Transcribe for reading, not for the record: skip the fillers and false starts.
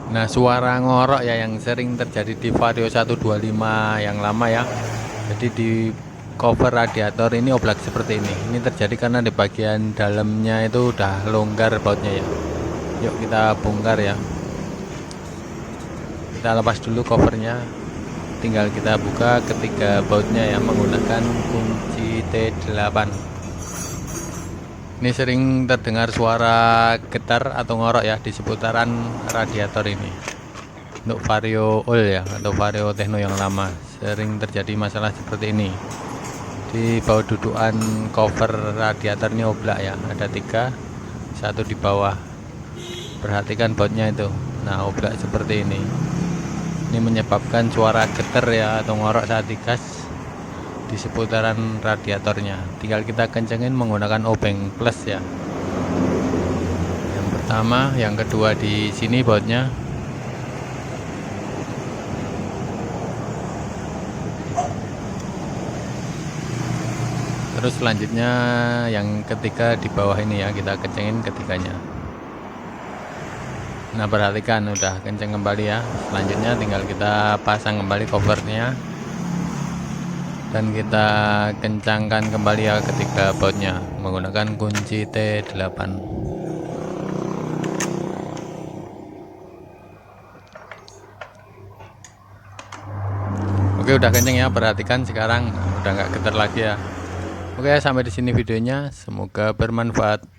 Nah, suara ngorok ya yang sering terjadi di Vario 125 yang lama ya. Jadi di cover radiator ini oblak seperti ini. Ini terjadi karena di bagian dalamnya itu udah longgar bautnya ya. Yuk kita bongkar ya. Kita lepas dulu covernya. Tinggal kita buka ketiga bautnya ya menggunakan kunci T8. Ini sering terdengar suara getar atau ngorok ya di seputaran radiator ini. Untuk Vario old ya atau Vario Techno yang lama sering terjadi masalah seperti ini. Di bawah dudukan cover radiator ini oblak ya, ada 3, satu di bawah. Perhatikan bautnya itu. Nah, oblak seperti ini. Ini menyebabkan suara getar ya atau ngorok saat digas di seputaran radiatornya. Tinggal kita kencengin menggunakan obeng plus ya. Yang pertama, yang kedua di sini bautnya. Terus selanjutnya yang ketiga di bawah ini ya, kita kencengin ketiganya. Nah, perhatikan udah kenceng kembali ya. Selanjutnya tinggal kita pasang kembali covernya dan kita kencangkan kembali ya ketiga bautnya menggunakan kunci T8. Oke, udah kenceng ya. Perhatikan sekarang udah nggak getar lagi ya. Oke, sampai di sini videonya. Semoga bermanfaat.